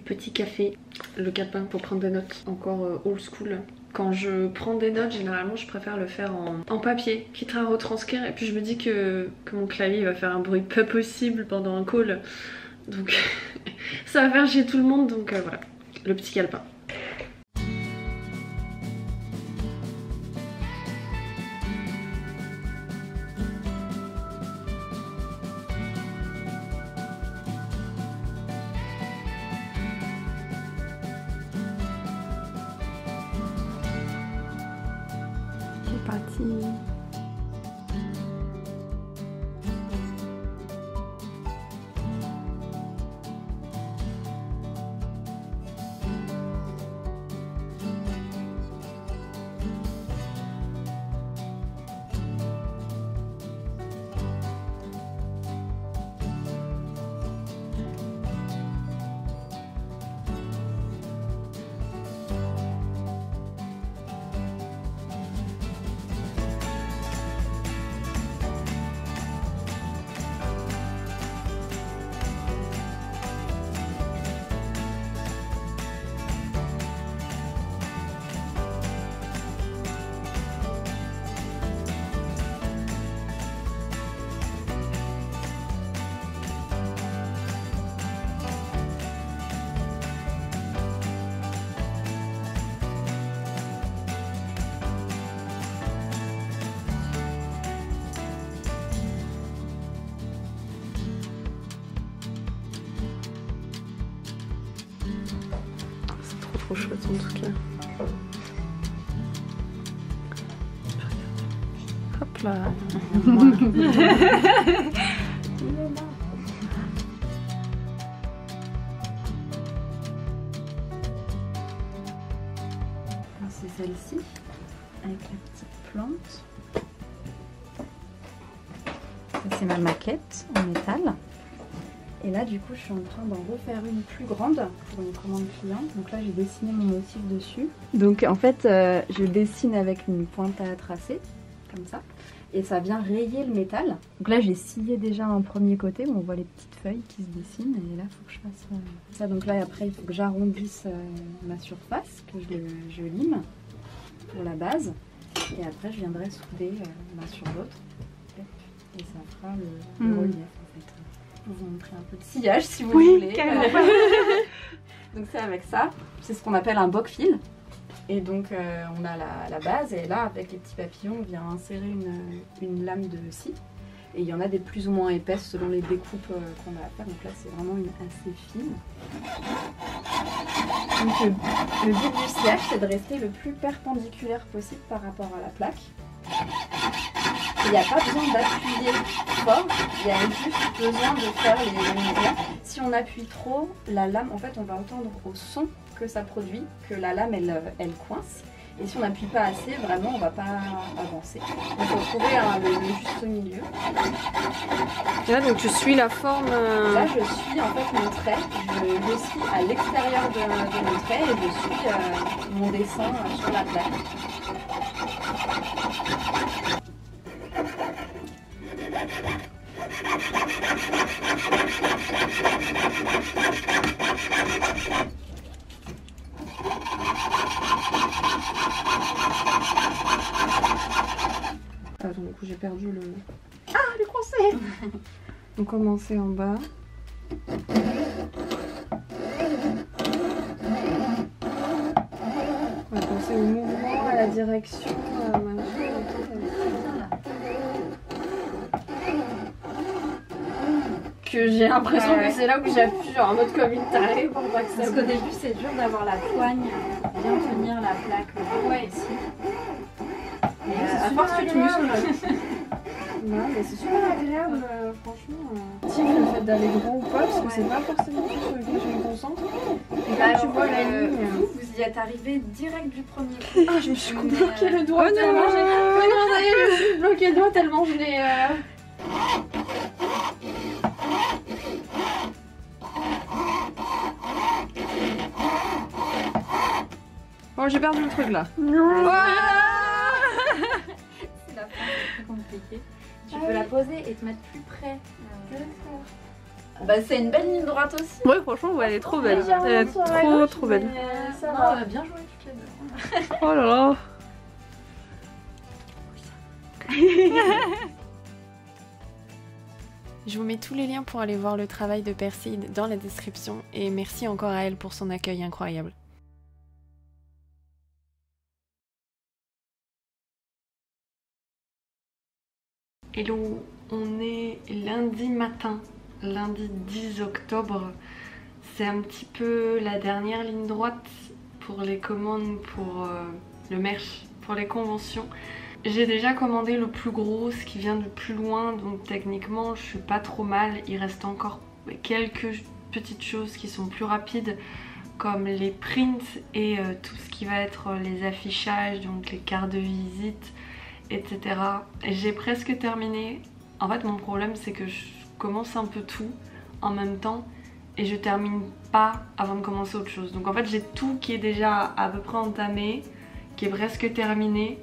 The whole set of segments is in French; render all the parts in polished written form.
Petit café, le calepin pour prendre des notes, encore old school. Quand je prends des notes, généralement je préfère le faire en papier, quitte à retranscrire. Et puis je me dis que mon clavier va faire un bruit pas possible pendant un call. Donc ça va faire chier tout le monde, donc voilà, le petit calepin. C'est parti. Trop chouette en tout cas. Hop là. C'est celle-ci avec la petite plante. Ça c'est ma maquette en métal. Et là du coup je suis en train d'en refaire une plus grande pour une commande client. Donc là j'ai dessiné mon motif dessus. Donc en fait je dessine avec une pointe à tracer, comme ça. Et ça vient rayer le métal. Donc là j'ai scié déjà un premier côté où on voit les petites feuilles qui se dessinent. Et là il faut que je fasse ça. Donc là après il faut que j'arrondisse ma surface, que je lime pour la base. Et après je viendrai souder l'un sur l'autre. Et ça fera le relief en fait. Je vais vous montrer un peu de sillage si vous voulez. Donc c'est avec ça, c'est ce qu'on appelle un boc-fil. Et donc on a la base et là avec les petits papillons on vient insérer une lame de scie. Et il y en a des plus ou moins épaisses selon les découpes qu'on a à faire. Donc là c'est vraiment une assez fine. Donc le but du sillage c'est de rester le plus perpendiculaire possible par rapport à la plaque. Il n'y a pas besoin d'appuyer fort, il y a juste besoin de faire les mouvements. Si on appuie trop, la lame, en fait, on va entendre au son que ça produit, que la lame, elle coince. Et si on n'appuie pas assez, vraiment, on ne va pas avancer. Donc, il faut trouver le juste milieu. Et là, donc tu suis la forme... Là, je suis en fait mon trait. Je suis à l'extérieur de mon trait et je suis mon dessin sur la plaque. Attends, du coup j'ai perdu le... Ah, le coincé. On commençait en bas. On va penser au mouvement, à la direction, que j'ai l'impression que c'est là où j'appuie genre en mode comme une tarée pour pas que ça... Parce qu'au début c'est dur d'avoir la poigne, bien tenir la plaque ici. Mais à force tu muscles. Non mais c'est super agréable franchement. Le fait d'aller droit ou pas parce que c'est pas forcément tout sur lequel je me concentre. Et là tu vois la ligne. Vous y êtes arrivé direct du premier coup. Ah je me suis bloqué le doigt tellement j'ai... non ça y est je me suis bloqué le doigt tellement je l'ai... Oh j'ai perdu le truc là. C'est la fin, c'est plus compliqué. Tu peux la poser et te mettre plus près. Bah c'est une belle ligne droite aussi. Ouais, franchement, ouais, elle est trop belle. Légèrement Elle est sur la gauche, trop belle. mais ça va. On a bien joué toutes les deux. Oh là là. Je vous mets tous les liens pour aller voir le travail de Perseid dans la description et merci encore à elle pour son accueil incroyable. Hello, on est lundi matin, lundi 10 octobre. C'est un petit peu la dernière ligne droite pour les commandes pour le merch, pour les conventions. J'ai déjà commandé le plus gros, ce qui vient du plus loin, donc techniquement je suis pas trop mal. Il reste encore quelques petites choses qui sont plus rapides, comme les prints et tout ce qui va être les affichages, donc les cartes de visite, etc. J'ai presque terminé. En fait mon problème c'est que je commence un peu tout en même temps et je termine pas avant de commencer autre chose. Donc en fait j'ai tout qui est déjà à peu près entamé, qui est presque terminé.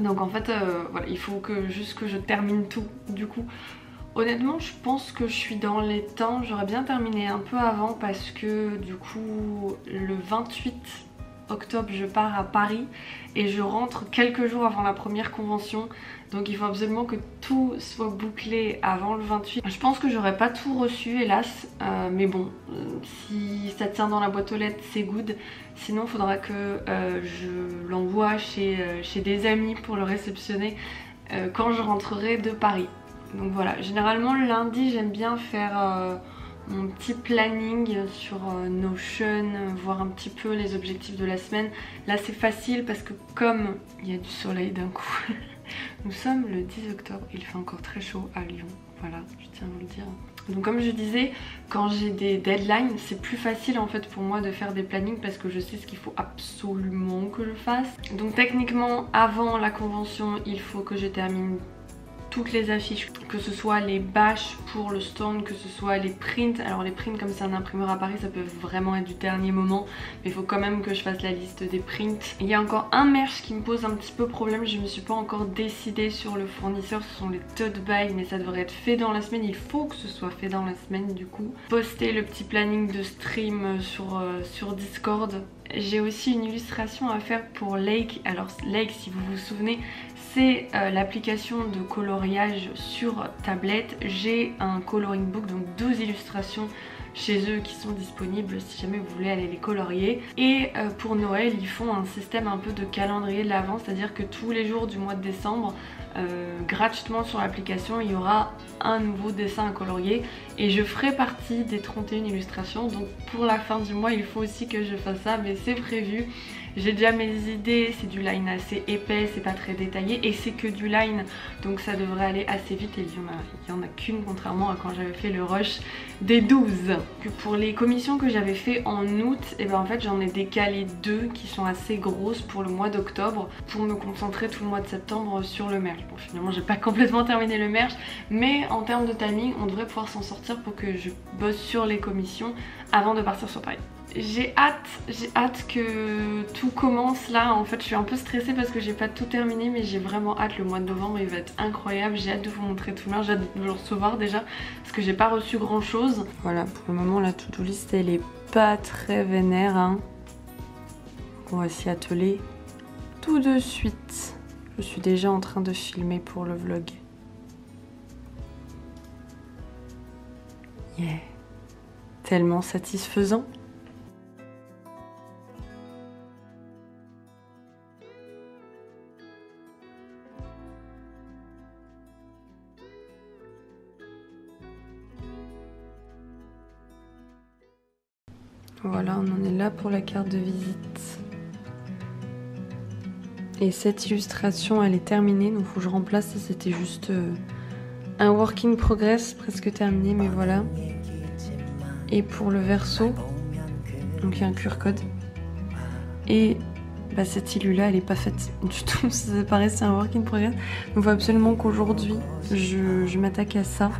Donc en fait voilà, il faut juste que je termine tout. Du coup honnêtement je pense que je suis dans les temps. J'aurais bien terminé un peu avant parce que du coup le 28 octobre je pars à Paris et je rentre quelques jours avant la première convention. Donc il faut absolument que tout soit bouclé avant le 28. Je pense que j'aurais pas tout reçu hélas, mais bon, si ça tient dans la boîte aux lettres c'est good. Sinon il faudra que je l'envoie chez des amis pour le réceptionner quand je rentrerai de Paris. Donc voilà, généralement le lundi j'aime bien faire mon petit planning sur Notion, voir un petit peu les objectifs de la semaine. Là c'est facile parce que comme il y a du soleil d'un coup, nous sommes le 10 octobre, il fait encore très chaud à Lyon, voilà, je tiens à vous le dire. Donc comme je disais, quand j'ai des deadlines, c'est plus facile en fait pour moi de faire des plannings parce que je sais ce qu'il faut absolument que je fasse. Donc techniquement, avant la convention, il faut que je termine toutes les affiches, que ce soit les bâches pour le stand, que ce soit les prints. Alors les prints, comme c'est un imprimeur à Paris, ça peut vraiment être du dernier moment, mais il faut quand même que je fasse la liste des prints. Il y a encore un merch qui me pose un petit peu problème, je me suis pas encore décidée sur le fournisseur, ce sont les tote bags, mais ça devrait être fait dans la semaine, il faut que ce soit fait dans la semaine du coup. Poster le petit planning de stream sur Discord. J'ai aussi une illustration à faire pour Lake. Alors Lake, si vous vous souvenez, c'est l'application de coloriage sur tablette. J'ai un coloring book, donc 12 illustrations chez eux qui sont disponibles si jamais vous voulez aller les colorier. Et pour Noël, ils font un système un peu de calendrier de l'avant, c'est-à-dire que tous les jours du mois de décembre, gratuitement sur l'application, il y aura un nouveau dessin à colorier et je ferai partie des 31 illustrations. Donc pour la fin du mois, il faut aussi que je fasse ça, mais c'est prévu. J'ai déjà mes idées, c'est du line assez épais, c'est pas très détaillé et c'est que du line, donc ça devrait aller assez vite et il y en a qu'une contrairement à quand j'avais fait le rush des 12. Que pour les commissions que j'avais fait en août, et ben en fait j'en ai décalé 2 qui sont assez grosses pour le mois d'octobre pour me concentrer tout le mois de septembre sur le merch. Bon finalement j'ai pas complètement terminé le merch, mais en termes de timing on devrait pouvoir s'en sortir pour que je bosse sur les commissions avant de partir sur Paris. J'ai hâte que tout commence là. En fait je suis un peu stressée parce que j'ai pas tout terminé, mais j'ai vraiment hâte. Le mois de novembre il va être incroyable, j'ai hâte de vous montrer tout le monde, j'ai hâte de le recevoir déjà parce que j'ai pas reçu grand chose. Voilà, pour le moment la to-do list elle est pas très vénère hein. Donc on va s'y atteler tout de suite. Je suis déjà en train de filmer pour le vlog. Yeah, tellement satisfaisant. Voilà, on en est là pour la carte de visite. Et cette illustration, elle est terminée, donc il faut que je remplace. Ça, c'était juste un work in progress, presque terminé, mais voilà. Et pour le verso, donc il y a un QR code. Et bah, cette illu-là, elle est pas faite du tout. Ça paraissait un work in progress. Donc il faut absolument qu'aujourd'hui, je m'attaque à ça.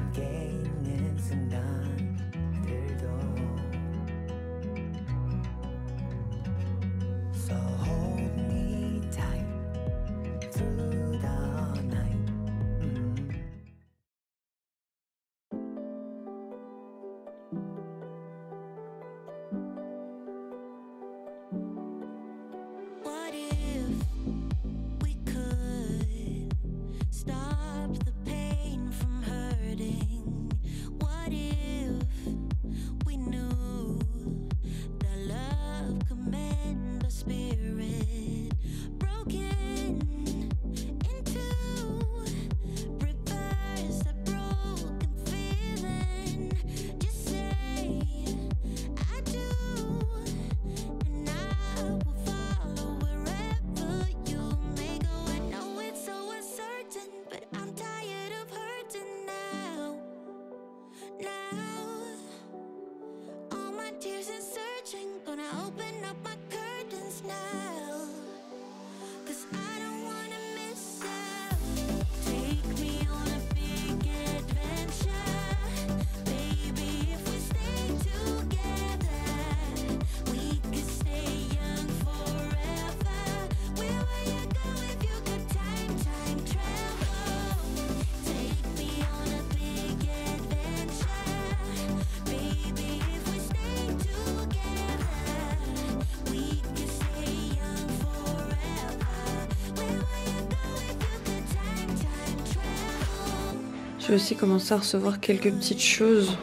J'ai aussi commencé à recevoir quelques petites choses.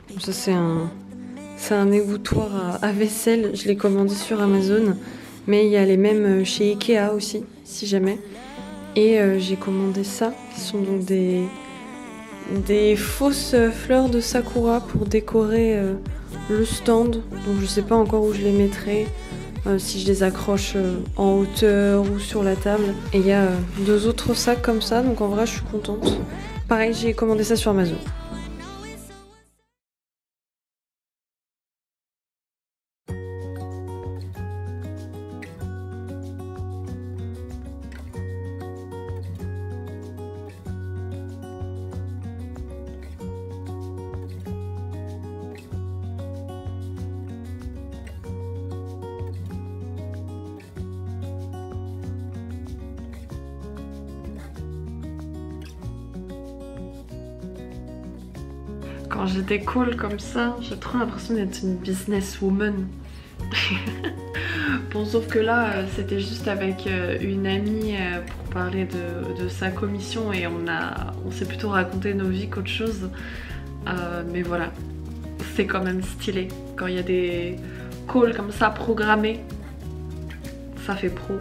Donc ça c'est un égouttoir à vaisselle. Je l'ai commandé sur Amazon. Mais il y a les mêmes chez Ikea aussi, si jamais. Et j'ai commandé ça, qui sont donc des fausses fleurs de sakura pour décorer le stand. Donc je sais pas encore où je les mettrai, si je les accroche en hauteur ou sur la table. Et il y a 2 autres sacs comme ça, donc en vrai je suis contente. Pareil, j'ai commandé ça sur Amazon. Quand j'étais cool comme ça, j'ai trop l'impression d'être une businesswoman. Bon, sauf que là, c'était juste avec une amie pour parler de sa commission et on s'est plutôt raconté nos vies qu'autre chose. Mais voilà, c'est quand même stylé. Quand il y a des calls comme ça programmés, ça fait pro,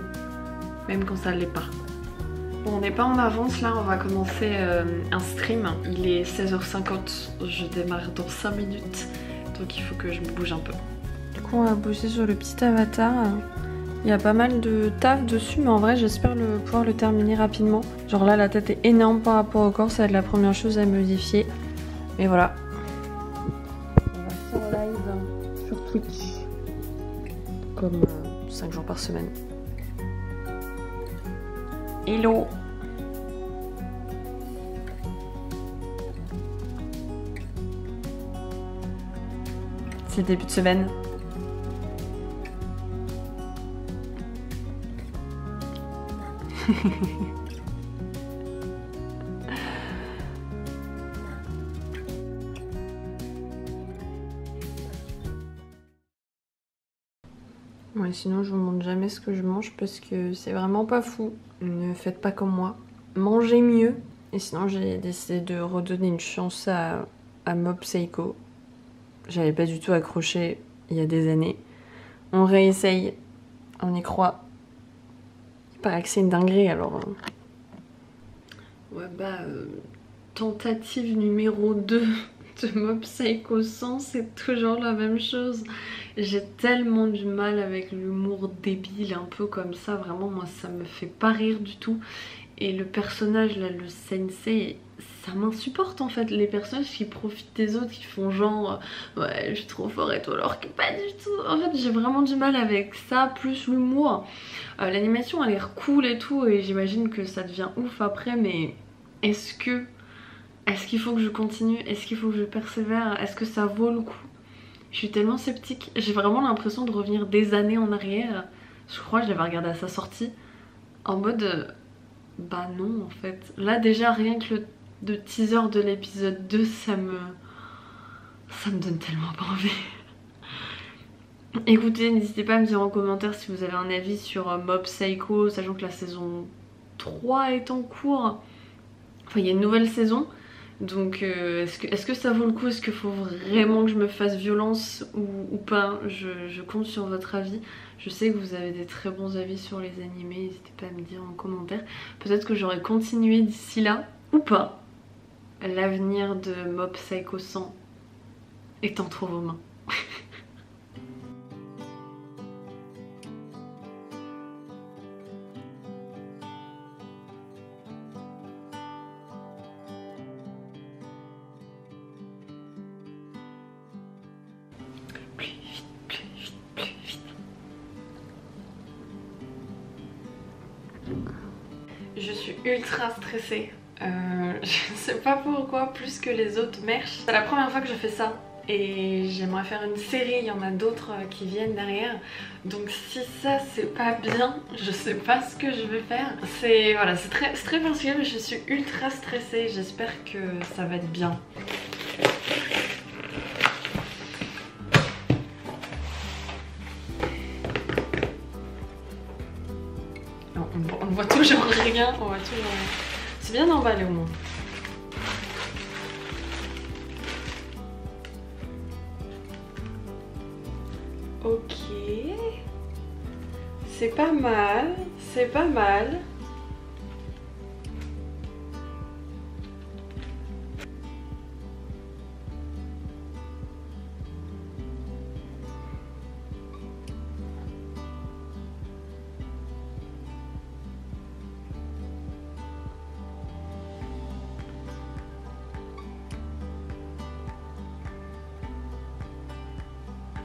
même quand ça l'est pas. Bon, on n'est pas en avance là, on va commencer un stream. Il est 16h50, je démarre dans 5 minutes, donc il faut que je me bouge un peu. Du coup, on va bosser sur le petit avatar. Il y a pas mal de taf dessus, mais en vrai, j'espère pouvoir le terminer rapidement. Genre là, la tête est énorme par rapport au corps, ça va être la première chose à modifier. Mais voilà. On va faire live sur Twitch, comme 5 jours par semaine. Hello! C'est le début de semaine. Ouais, sinon je vous montre jamais ce que je mange parce que c'est vraiment pas fou. Ne faites pas comme moi. Mangez mieux. Et sinon j'ai décidé de redonner une chance à Mob Psycho. J'avais pas du tout accroché il y a des années. On réessaye. On y croit. Il paraît que c'est une dinguerie alors. Ouais bah tentative numéro 2 de Mob Psycho 100, c'est toujours la même chose. J'ai tellement du mal avec l'humour débile un peu comme ça, vraiment moi ça me fait pas rire du tout. Et le personnage là, le sensei, ça m'insupporte en fait, les personnages qui profitent des autres, qui font genre ouais je suis trop fort et tout, alors que pas du tout. En fait j'ai vraiment du mal avec ça, plus l'humour. L'animation a l'air cool et tout et j'imagine que ça devient ouf après, mais est-ce qu'il faut que je continue? Est-ce qu'il faut que je persévère? Est-ce que ça vaut le coup? Je suis tellement sceptique. J'ai vraiment l'impression de revenir des années en arrière. Je crois que je l'avais regardé à sa sortie en mode bah non en fait. Là déjà rien que le teaser de l'épisode 2 ça me donne tellement pas envie. Écoutez, n'hésitez pas à me dire en commentaire si vous avez un avis sur Mob Psycho, sachant que la saison 3 est en cours. Enfin il y a une nouvelle saison. Donc est-ce que ça vaut le coup? Est-ce qu'il faut vraiment que je me fasse violence ou pas? Je compte sur votre avis. Je sais que vous avez des très bons avis sur les animés, n'hésitez pas à me dire en commentaire. Peut-être que j'aurai continué d'ici là ou pas. L'avenir de Mob Psycho 100 est entre vos mains. Je suis ultra stressée, je sais pas pourquoi, plus que les autres merch. C'est la première fois que je fais ça et j'aimerais faire une série, il y en a d'autres qui viennent derrière. Donc si ça c'est pas bien, je sais pas ce que je vais faire. Voilà, c'est très particulier mais je suis ultra stressée, j'espère que ça va être bien. On voit toujours rien, on voit toujours rien. C'est bien emballé au moins. C'est pas mal, c'est pas mal.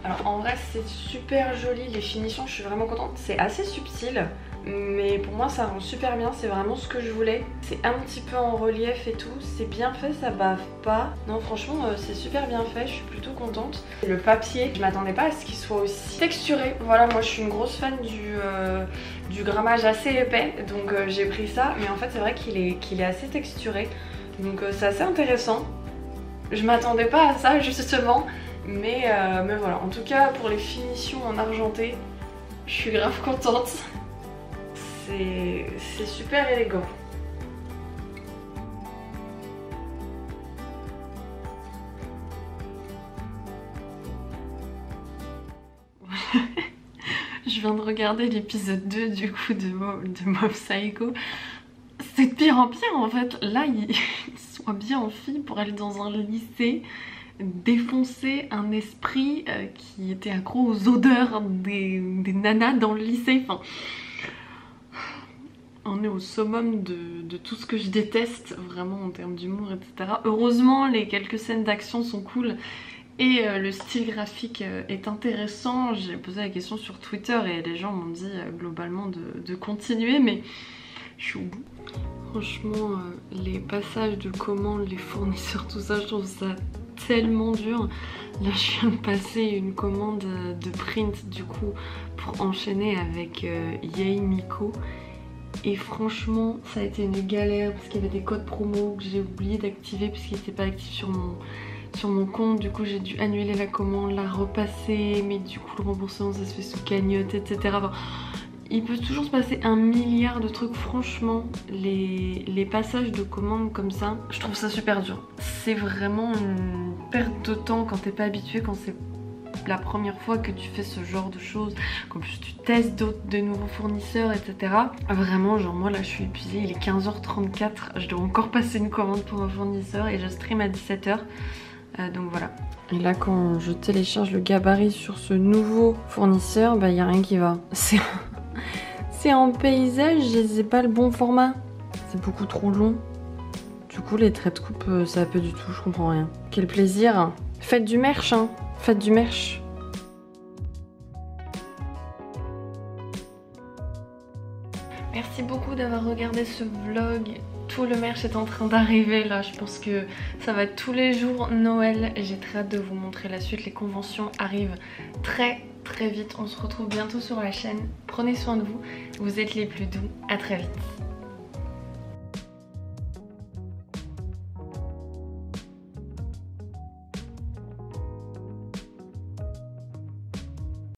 Alors en vrai c'est super joli, les finitions je suis vraiment contente, c'est assez subtil mais pour moi ça rend super bien, c'est vraiment ce que je voulais. C'est un petit peu en relief et tout, c'est bien fait, ça bave pas. Non franchement c'est super bien fait, je suis plutôt contente. Le papier, je m'attendais pas à ce qu'il soit aussi texturé. Voilà, moi je suis une grosse fan du grammage assez épais donc j'ai pris ça, mais en fait c'est vrai qu'il est assez texturé donc c'est assez intéressant. Je m'attendais pas à ça justement. Mais voilà, en tout cas pour les finitions en argenté, je suis grave contente. C'est super élégant. Je viens de regarder l'épisode 2 du coup de Mob Psycho. C'est de pire en pire en fait. Là, ils sont habillés en fille pour aller dans un lycée, défoncer un esprit qui était accro aux odeurs des nanas dans le lycée. Enfin, on est au summum de tout ce que je déteste vraiment en termes d'humour, etc. Heureusement, les quelques scènes d'action sont cool et le style graphique est intéressant. J'ai posé la question sur Twitter et les gens m'ont dit globalement de continuer, mais je suis au bout. Franchement, les passages de commandes, les fournisseurs, tout ça, je trouve ça tellement dur. Là je viens de passer une commande de print du coup pour enchaîner avec Yay Miko et franchement ça a été une galère parce qu'il y avait des codes promo que j'ai oublié d'activer puisqu'ils n'étaient pas actifs sur mon compte. Du coup j'ai dû annuler la commande, la repasser, mais du coup le remboursement ça se fait sous cagnotte, etc. Enfin, il peut toujours se passer un milliard de trucs. Franchement, les passages de commandes comme ça, je trouve ça super dur. C'est vraiment une perte de temps quand t'es pas habitué, quand c'est la première fois que tu fais ce genre de choses, qu'en plus tu testes de nouveaux fournisseurs, etc. Vraiment, genre moi là je suis épuisée, il est 15h34, je dois encore passer une commande pour un fournisseur et je stream à 17h. Donc voilà. Et là quand je télécharge le gabarit sur ce nouveau fournisseur, bah y a rien qui va. C'est en paysage, c'est pas le bon format. C'est beaucoup trop long. Du coup les traits de coupe ça va pas du tout, je comprends rien. Quel plaisir. Faites du merch hein, faites du merch. Merci beaucoup d'avoir regardé ce vlog. Tout le merch est en train d'arriver là, je pense que ça va être tous les jours Noël. J'ai très hâte de vous montrer la suite, les conventions arrivent très vite. On se retrouve bientôt sur la chaîne. Prenez soin de vous, vous êtes les plus doux, à très vite.